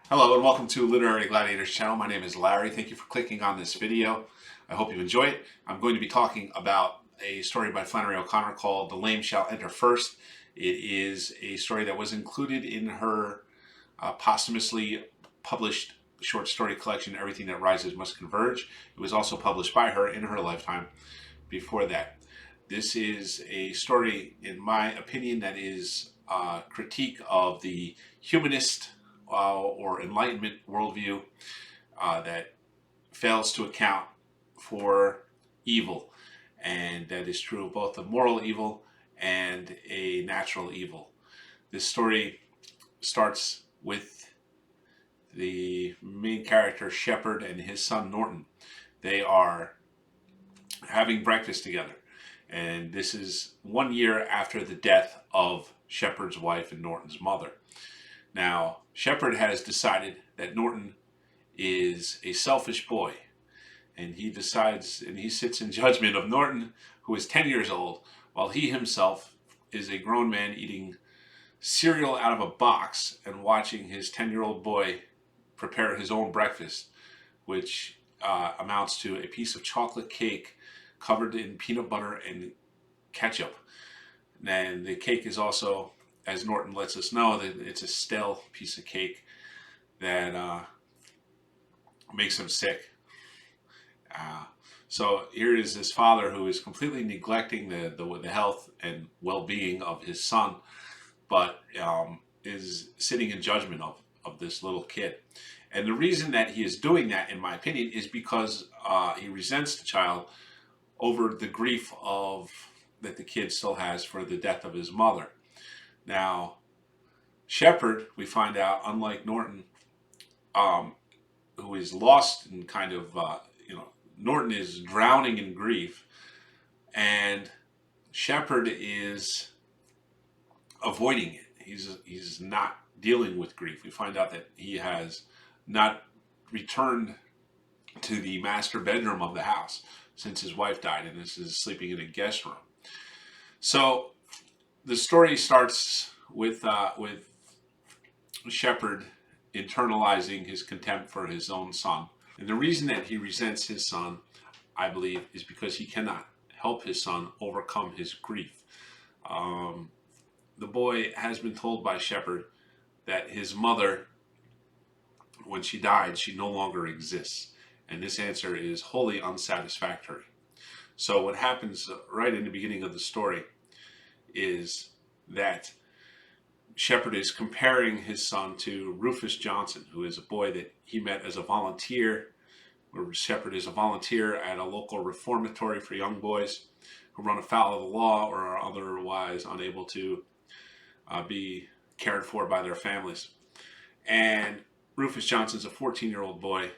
Hello and welcome to Literary Gladiators channel. My name is Larry. Thank you for clicking on this video. I hope you enjoy it. I'm going to be talking about a story by Flannery O'Connor called The Lame Shall Enter First. It is a story that was included in her posthumously published short story collection, Everything That Rises Must Converge. It was also published by her in her lifetime before that. This is a story, in my opinion, that is a critique of the humanist or Enlightenment worldview that fails to account for evil. And that is true of both a moral evil and a natural evil. This story starts with the main character, Shepard, and his son, Norton. They are having breakfast together. And this is 1 year after the death of Shepard's wife and Norton's mother. Now, Shepard has decided that Norton is a selfish boy, and he decides, and he sits in judgment of Norton, who is 10 years old, while he himself is a grown man eating cereal out of a box and watching his 10-year-old boy prepare his own breakfast, which amounts to a piece of chocolate cake covered in peanut butter and ketchup. And the cake is also, as Norton lets us know, that it's a stale piece of cake that makes him sick. So here is this father who is completely neglecting the health and well-being of his son, but is sitting in judgment of this little kid. And the reason that he is doing that, in my opinion, is because he resents the child over the grief that the kid still has for the death of his mother. Now, Shepard, we find out, unlike Norton, who is lost in kind of, Norton is drowning in grief, and Shepard is avoiding it. He's not dealing with grief. We find out that he has not returned to the master bedroom of the house since his wife died, and this is sleeping in a guest room. So the story starts with Shepard internalizing his contempt for his own son. And the reason that he resents his son, I believe, is because he cannot help his son overcome his grief. The boy has been told by Shepard that his mother, when she died, she no longer exists. And this answer is wholly unsatisfactory. So what happens right in the beginning of the story is that Shepard is comparing his son to Rufus Johnson, who is a boy that he met as a volunteer, where Shepard is a volunteer at a local reformatory for young boys who run afoul of the law or are otherwise unable to be cared for by their families. And Rufus Johnson's a 14-year-old boy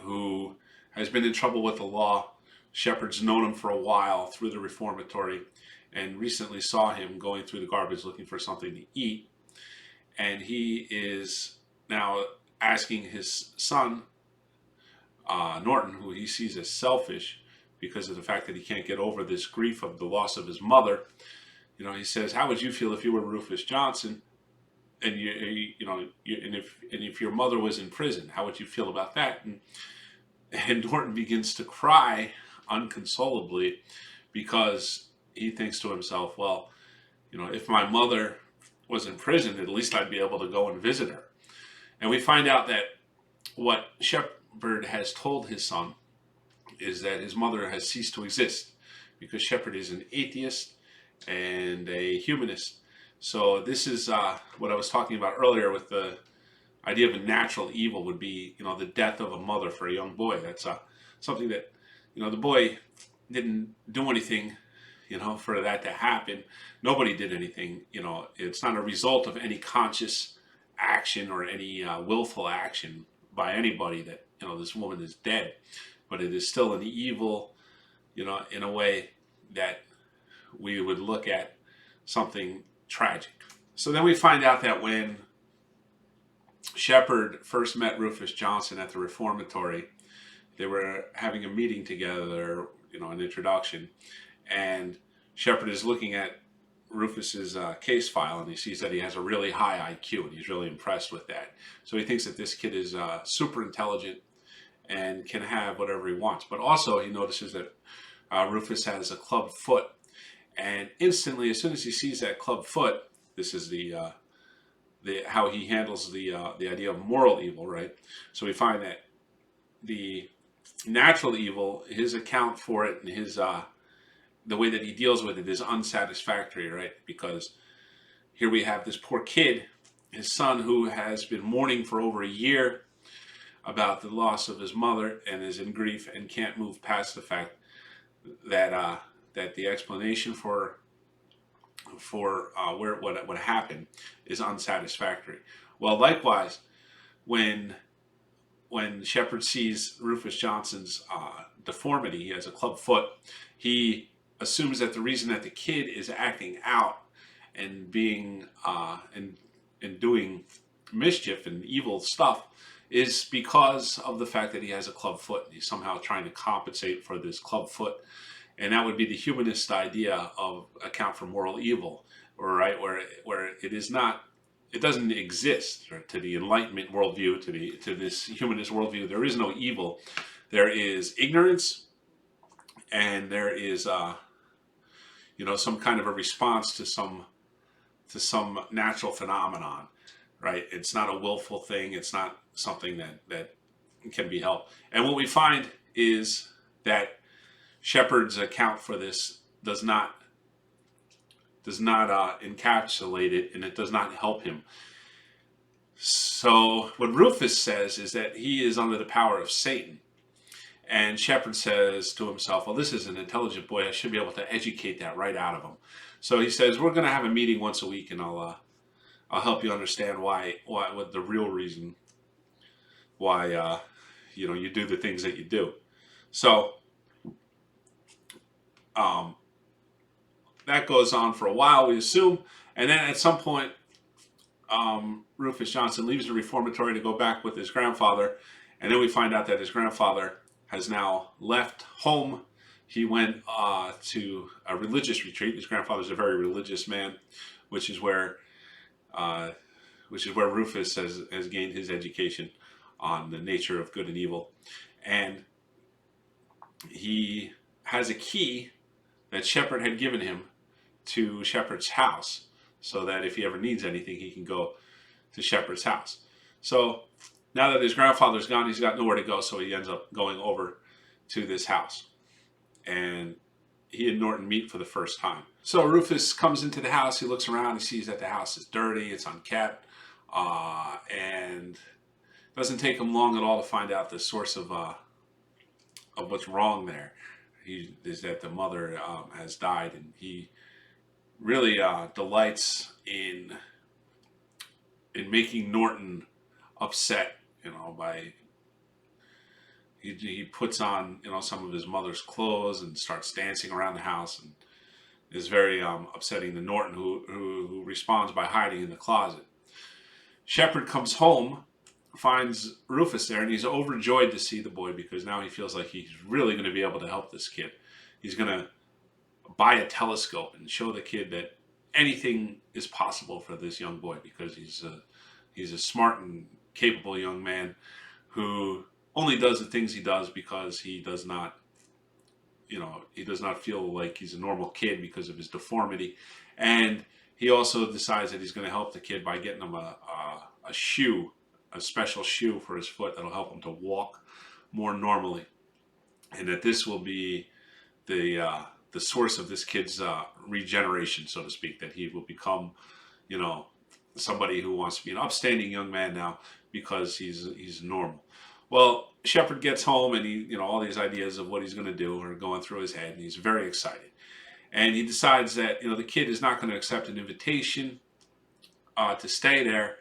who has been in trouble with the law. Shepard's known him for a while through the reformatory and recently saw him going through the garbage looking for something to eat. And he is now asking his son, Norton, who he sees as selfish because of the fact that he can't get over this grief of the loss of his mother. He says, "How would you feel if you were Rufus Johnson, and if your mother was in prison? How would you feel about that?" And Norton begins to cry unconsolably because he thinks to himself, well, if my mother was in prison, at least I'd be able to go and visit her. And we find out that what Shepard has told his son is that his mother has ceased to exist because Shepard is an atheist and a humanist. So this is what I was talking about earlier with the idea of a natural evil would be, the death of a mother for a young boy. That's something that, the boy didn't do anything, for that to happen. Nobody did anything. It's not a result of any conscious action or any willful action by anybody that, this woman is dead. But it is still an evil, in a way that we would look at something tragic. So then we find out that when Shepard first met Rufus Johnson at the reformatory, they were having a meeting together, an introduction, and Shepard is looking at Rufus's case file, and he sees that he has a really high IQ, and he's really impressed with that. So he thinks that this kid is super intelligent and can have whatever he wants. But also he notices that Rufus has a club foot, and instantly, as soon as he sees that club foot, this is the how he handles the idea of moral evil, right? So we find that the natural evil, his account for it, and his the way that he deals with it is unsatisfactory, right? Because here we have this poor kid, his son, who has been mourning for over a year about the loss of his mother and is in grief and can't move past the fact that that the explanation for where what happened is unsatisfactory. Well, likewise, when Shepard sees Rufus Johnson's deformity, he has a club foot, he assumes that the reason that the kid is acting out and being and doing mischief and evil stuff is because of the fact that he has a club foot. He's somehow trying to compensate for this club foot, and that would be the humanist idea of account for moral evil, right? Where it is not, it doesn't exist, or to the Enlightenment worldview, to this humanist worldview. There is no evil. There is ignorance, and there is some kind of a response to some natural phenomenon, right? It's not a willful thing. It's not something that can be helped. And what we find is that Shepard's account for this does not encapsulate it, and it does not help him. So what Rufus says is that he is under the power of Satan. And Shepard says to himself, well, this is an intelligent boy. I should be able to educate that right out of him. So he says, we're going to have a meeting once a week, and I'll help you understand what the real reason why you do the things that you do. So that goes on for a while, we assume, and then at some point, Rufus Johnson leaves the reformatory to go back with his grandfather, and then we find out that his grandfather has now left home. He went to a religious retreat. His grandfather's a very religious man, which is where Rufus has gained his education on the nature of good and evil. And he has a key that Shepard had given him to Shepard's house, so that if he ever needs anything, he can go to Shepard's house. So now that his grandfather's gone, he's got nowhere to go, so he ends up going over to this house. And he and Norton meet for the first time. So Rufus comes into the house, he looks around, he sees that the house is dirty, it's unkept, and it doesn't take him long at all to find out the source of what's wrong there. Is that the mother has died, and he really delights in making Norton upset, by he puts on some of his mother's clothes and starts dancing around the house, and is very upsetting to Norton, who responds by hiding in the closet. Shepard comes home, finds Rufus there, and he's overjoyed to see the boy, because now he feels like he's really going to be able to help this kid. He's going to buy a telescope and show the kid that anything is possible for this young boy, because he's a smart and capable young man who only does the things he does because he does not feel like he's a normal kid because of his deformity. And he also decides that he's going to help the kid by getting him a shoe, a special shoe for his foot that'll help him to walk more normally, and that this will be the source of this kid's regeneration, so to speak. That he will become, somebody who wants to be an upstanding young man now because he's normal. Well, Shepard gets home, and he, all these ideas of what he's going to do are going through his head, and he's very excited. And he decides that the kid is not going to accept an invitation to stay there,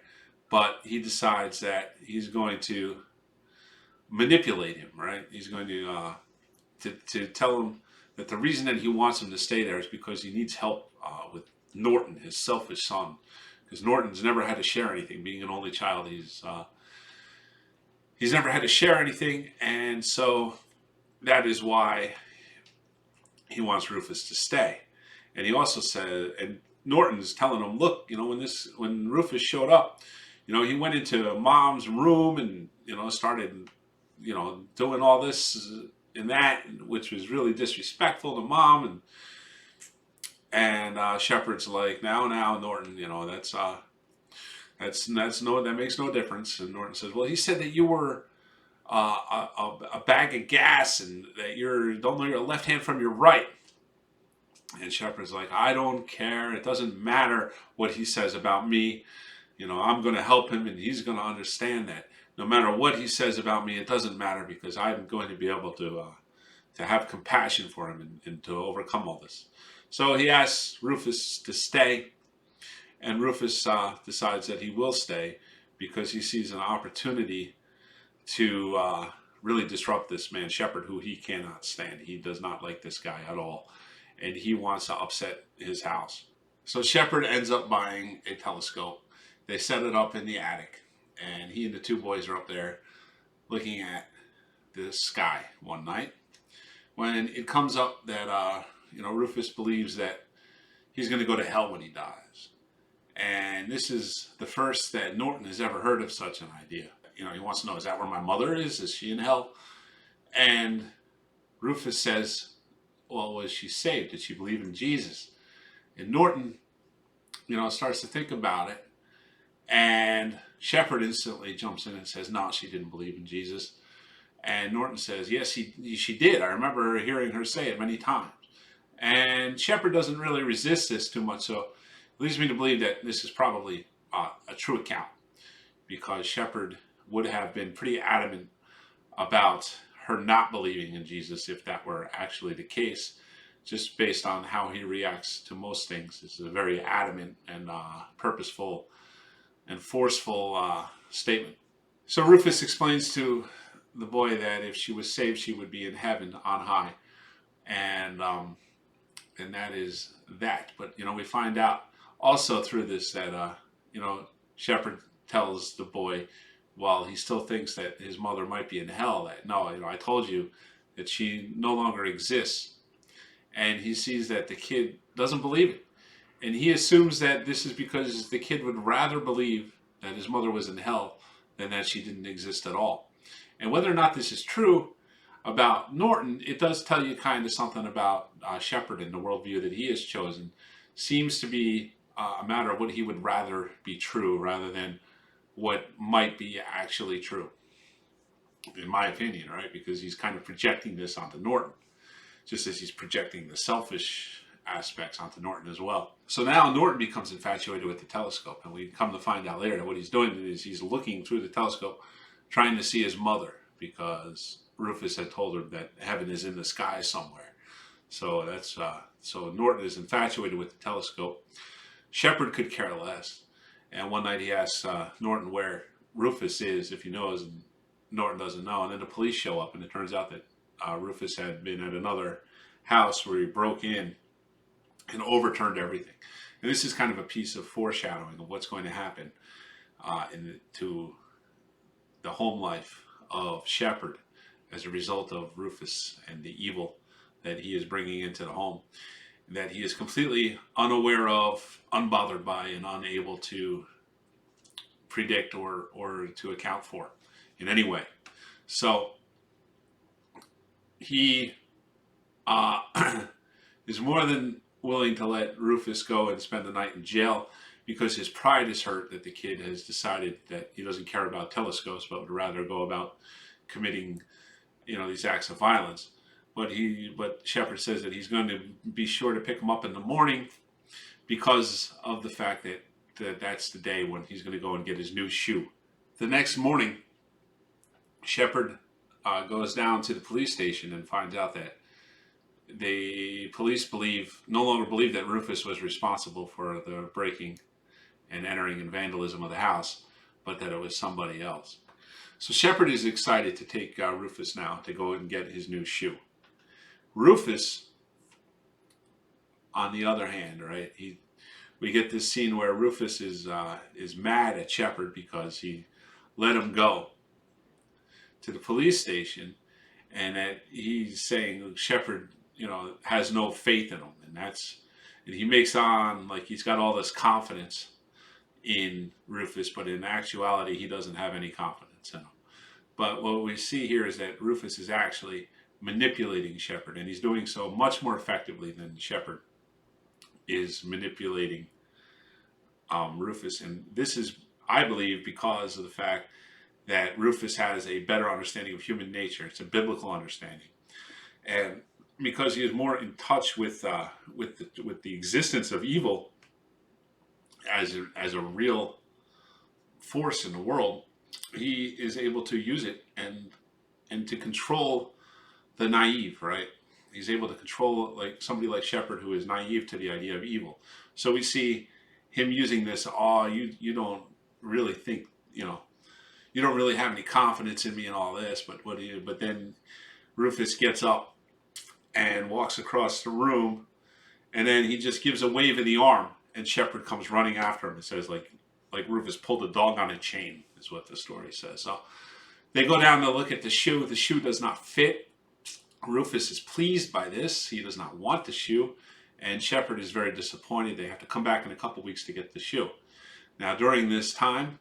but he decides that he's going to manipulate him. Right? He's going to tell him that the reason that he wants him to stay there is because he needs help with Norton, his selfish son. Because Norton's never had to share anything. Being an only child, he's never had to share anything, and so that is why he wants Rufus to stay. And he also said, and Norton's telling him, look, when Rufus showed up, he went into Mom's room and, started, doing all this and that, which was really disrespectful to Mom. And Shepard's like, now, Norton, that makes no difference. And Norton says, well, he said that you were a bag of gas and that you don't know your left hand from your right. And Shepard's like, I don't care. It doesn't matter what he says about me. I'm going to help him, and he's going to understand that no matter what he says about me, it doesn't matter because I'm going to be able to have compassion for him and to overcome all this. So he asks Rufus to stay, and Rufus decides that he will stay because he sees an opportunity to really disrupt this man, Shepard, who he cannot stand. He does not like this guy at all, and he wants to upset his house. So Shepard ends up buying a telescope. They set it up in the attic, and he and the two boys are up there looking at the sky one night when it comes up that Rufus believes that he's going to go to hell when he dies. And this is the first that Norton has ever heard of such an idea. He wants to know, is that where my mother is? Is she in hell? And Rufus says, well, was she saved? Did she believe in Jesus? And Norton, starts to think about it. And Shepard instantly jumps in and says, no, she didn't believe in Jesus. And Norton says, yes, she did. I remember hearing her say it many times. And Shepard doesn't really resist this too much, so it leads me to believe that this is probably a true account, because Shepard would have been pretty adamant about her not believing in Jesus if that were actually the case, just based on how he reacts to most things. It's a very adamant and purposeful and forceful statement. So Rufus explains to the boy that if she was saved, she would be in heaven on high, and that is that. But we find out also through this that Shepard tells the boy, while he still thinks that his mother might be in hell, that no, I told you that she no longer exists. And he sees that the kid doesn't believe it. And he assumes that this is because the kid would rather believe that his mother was in hell than that she didn't exist at all. And whether or not this is true about Norton, it does tell you kind of something about Shepard and the worldview that he has chosen. Seems to be a matter of what he would rather be true rather than what might be actually true, in my opinion, right? Because he's kind of projecting this onto Norton, just as he's projecting the selfish aspects onto Norton as well. So now Norton becomes infatuated with the telescope, and we come to find out later that what he's doing is he's looking through the telescope, trying to see his mother, because Rufus had told her that heaven is in the sky somewhere. So so Norton is infatuated with the telescope. Shepard could care less. And one night he asks Norton where Rufus is, if he knows, and Norton doesn't know. And then the police show up, and it turns out that Rufus had been at another house where he broke in and overturned everything. And this is kind of a piece of foreshadowing of what's going to happen to the home life of Shepard as a result of Rufus and the evil that he is bringing into the home, that he is completely unaware of, unbothered by, and unable to predict or to account for in any way. So he is more than willing to let Rufus go and spend the night in jail, because his pride is hurt that the kid has decided that he doesn't care about telescopes, but would rather go about committing, these acts of violence. But Shepard says that he's going to be sure to pick him up in the morning, because of the fact that that's the day when he's going to go and get his new shoe. The next morning, Shepard goes down to the police station and finds out that the police no longer believe that Rufus was responsible for the breaking and entering and vandalism of the house, but that it was somebody else. So Shepard is excited to take Rufus now to go and get his new shoe. Rufus, on the other hand, right, we get this scene where Rufus is mad at Shepard because he let him go to the police station, and that he's saying Shepard, has no faith in him, and And he makes on like he's got all this confidence in Rufus, but in actuality, he doesn't have any confidence in him. But what we see here is that Rufus is actually manipulating Shepard, and he's doing so much more effectively than Shepard is manipulating Rufus. And this is, I believe, because of the fact that Rufus has a better understanding of human nature. It's a biblical understanding, and because he is more in touch with the existence of evil as a real force in the world, he is able to use it and to control the naive, right? He's able to control like somebody like Shepard who is naive to the idea of evil. So we see him using this. Oh, you don't really think, you don't really have any confidence in me and all this. But then Rufus gets up and walks across the room, and then he just gives a wave of the arm, and Shepard comes running after him and says like Rufus pulled a dog on a chain, is what the story says. So they go down to look at the shoe. The shoe does not fit. Rufus is pleased by this. He does not want the shoe, and Shepard is very disappointed. They have to come back in a couple weeks to get the shoe. Now, during this time,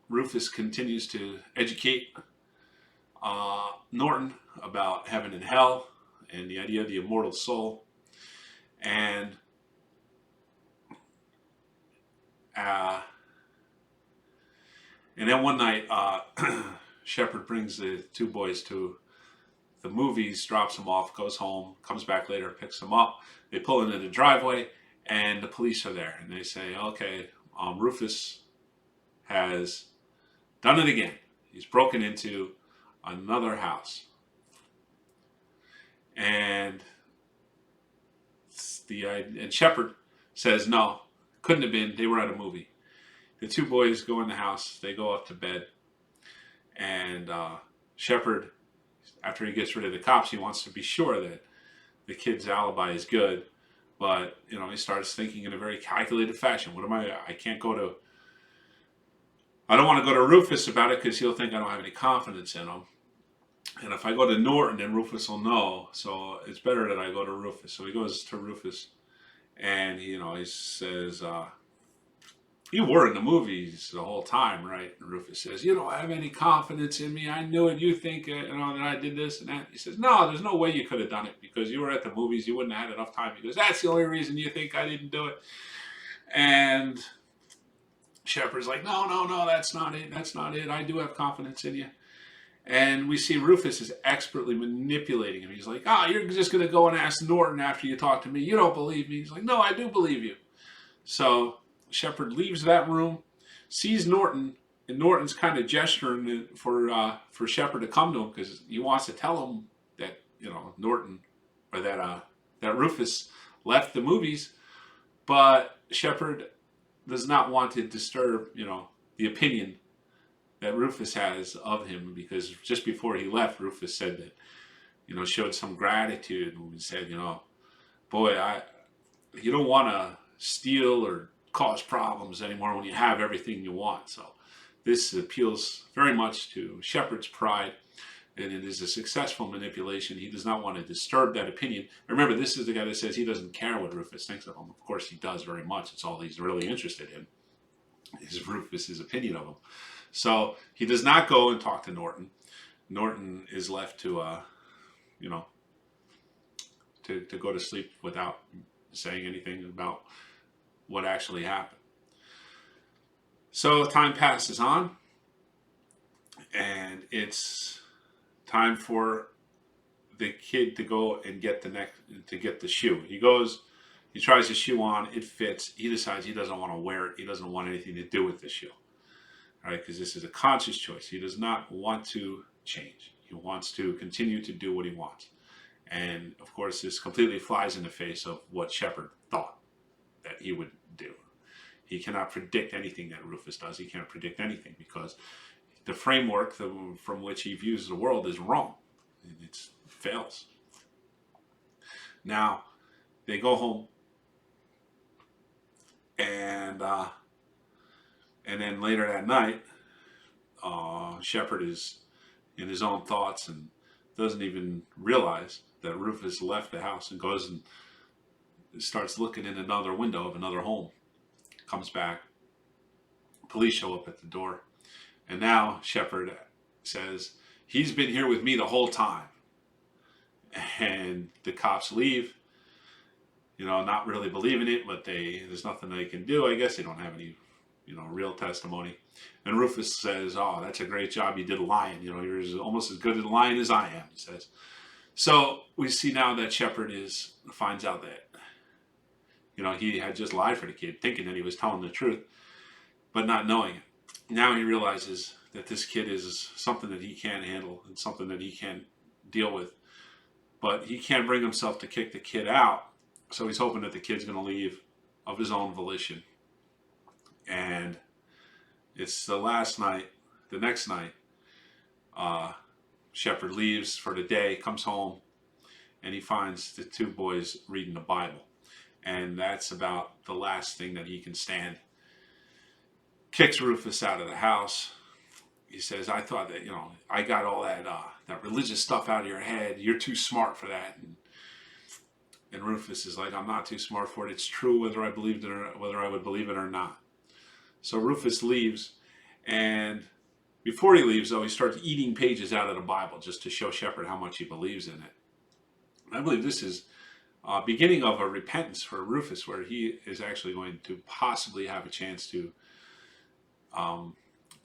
Rufus continues to educate Norton about heaven and hell and the idea of the immortal soul. And then one night, Shepard brings the two boys to the movies, drops them off, goes home, comes back later, picks them up. They pull into the driveway, and the police are there. And they say, okay, Rufus has done it again. He's broken into another house. And Shepard says, no, couldn't have been. They were at a movie. The two boys go in the house. They go up to bed. And Shepard, after he gets rid of the cops, he wants to be sure that the kid's alibi is good. But, he starts thinking in a very calculated fashion. I can't go to... I don't want to go to Rufus about it because he'll think I don't have any confidence in him. And if I go to Norton, then Rufus will know. So it's better that I go to Rufus. So he goes to Rufus, and he says, "You were in the movies the whole time, right?" And Rufus says, "You don't have any confidence in me. I knew it. You think that I did this and that." He says, "No, there's no way you could have done it because you were at the movies. You wouldn't have had enough time." He goes, "That's the only reason you think I didn't do it." And Shepard's like, no, that's not it. That's not it. I do have confidence in you. And we see Rufus is expertly manipulating him. He's like, you're just going to go and ask Norton after you talk to me. You don't believe me. He's like, no, I do believe you. So Shepard leaves that room, sees Norton, and Norton's kind of gesturing for Shepard to come to him because he wants to tell him that, Norton, or that Rufus left the movies. But Shepard does not want to disturb, the opinion that Rufus has of him, because just before he left, Rufus said that, showed some gratitude and said, boy, you don't want to steal or cause problems anymore when you have everything you want. So this appeals very much to Shepard's pride, and it is a successful manipulation. He does not want to disturb that opinion. Remember, this is the guy that says he doesn't care what Rufus thinks of him. Of course, he does very much. It's all he's really interested in is Rufus's opinion of him. So he does not go and talk to Norton. Norton is left to, to go to sleep without saying anything about what actually happened. So time passes on, and it's time for the kid to go and get the shoe. He goes, he tries the shoe on, it fits. He decides he doesn't want to wear it. He doesn't want anything to do with the shoe. All right, because this is a conscious choice. He does not want to change. He wants to continue to do what he wants. And of course, this completely flies in the face of what Shepard thought that he would do. He cannot predict anything that Rufus does. He can't predict anything because the framework from which he views the world is wrong. It fails. Now, they go home, and then later that night, Shepard is in his own thoughts and doesn't even realize that Rufus left the house and goes and starts looking in another window of another home. Comes back. Police show up at the door. And now Shepard says, he's been here with me the whole time. And the cops leave, not really believing it, but there's nothing they can do. I guess they don't have any, real testimony. And Rufus says, oh, that's a great job. You did lying. You're almost as good at lying as I am, he says. So we see now that Shepard finds out that, he had just lied for the kid, thinking that he was telling the truth, but not knowing it. Now he realizes that this kid is something that he can't handle and something that he can't deal with. But he can't bring himself to kick the kid out. So he's hoping that the kid's going to leave of his own volition. And it's the next night, Shepard leaves for the day, comes home, and he finds the two boys reading the Bible. And that's about the last thing that he can stand. Kicks Rufus out of the house. He says, I thought that, I got all that religious stuff out of your head. You're too smart for that. And Rufus is like, I'm not too smart for it. It's true whether I believed it or whether I would believe it or not. So Rufus leaves. And before he leaves, though, he starts eating pages out of the Bible just to show Shepard how much he believes in it. And I believe this is beginning of a repentance for Rufus, where he is actually going to possibly have a chance to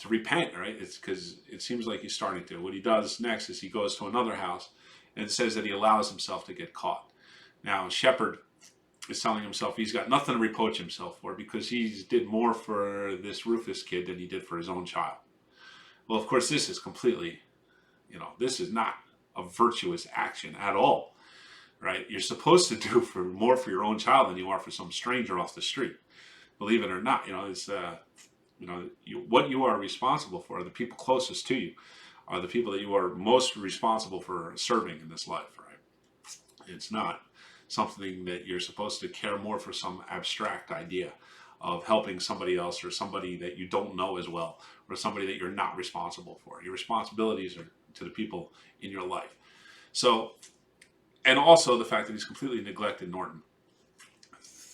repent, right? It's because it seems like he's starting to. What he does next is he goes to another house and says that he allows himself to get caught. Now, Shepard is telling himself he's got nothing to reproach himself for because he did more for this Rufus kid than he did for his own child. Well, of course, this is completely, this is not a virtuous action at all, right? You're supposed to do more for your own child than you are for some stranger off the street. Believe it or not, it's what you are responsible for, the people closest to you, are the people that you are most responsible for serving in this life, right? It's not something that you're supposed to care more for some abstract idea of helping somebody else or somebody that you don't know as well, or somebody that you're not responsible for. Your responsibilities are to the people in your life. So, and also the fact that he's completely neglected Norton.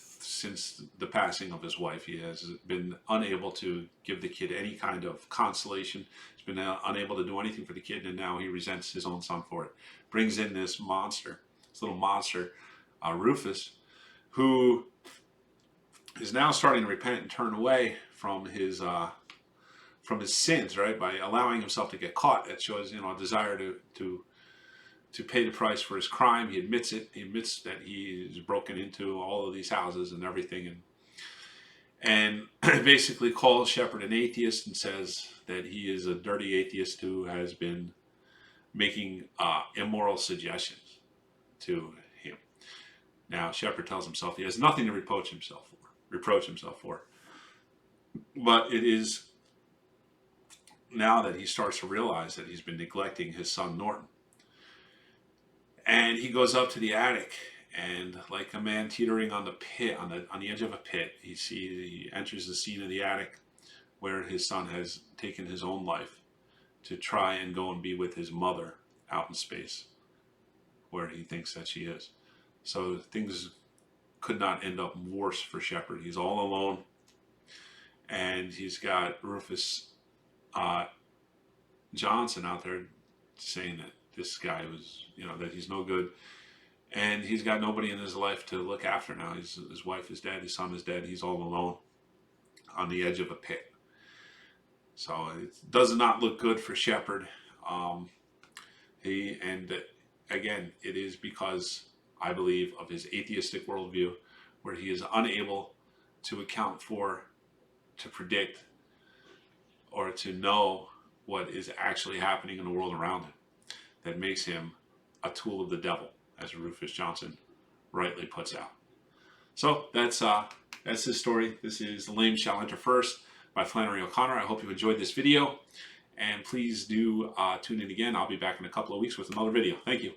Since the passing of his wife, he has been unable to give the kid any kind of consolation. He's been unable to do anything for the kid, and now he resents his own son for it. Brings in this little monster, Rufus, who is now starting to repent and turn away from his sins, right? By allowing himself to get caught. That shows, a desire to pay the price for his crime. He admits it. He admits that he's broken into all of these houses and everything, and basically calls Shepard an atheist and says that he is a dirty atheist who has been making immoral suggestions to him. Now, Shepard tells himself he has nothing to reproach himself for. But it is now that he starts to realize that he's been neglecting his son Norton. And he goes up to the attic, and like a man teetering on the pit, on the edge of a pit, he enters the scene of the attic where his son has taken his own life to try and go and be with his mother out in space, where he thinks that she is. So things could not end up worse for Shepard. He's all alone, and he's got Rufus Johnson out there saying that this guy was, that he's no good. And he's got nobody in his life to look after now. His wife is dead. His son is dead. He's all alone on the edge of a pit. So it does not look good for Shepard. Again, it is because, I believe, of his atheistic worldview, where he is unable to account for, to predict, or to know what is actually happening in the world around him, that makes him a tool of the devil, as Rufus Johnson rightly puts out. So that's this story. This is The Lame Shall Enter First by Flannery O'Connor. I hope you enjoyed this video, and please do tune in again. I'll be back in a couple of weeks with another video. Thank you.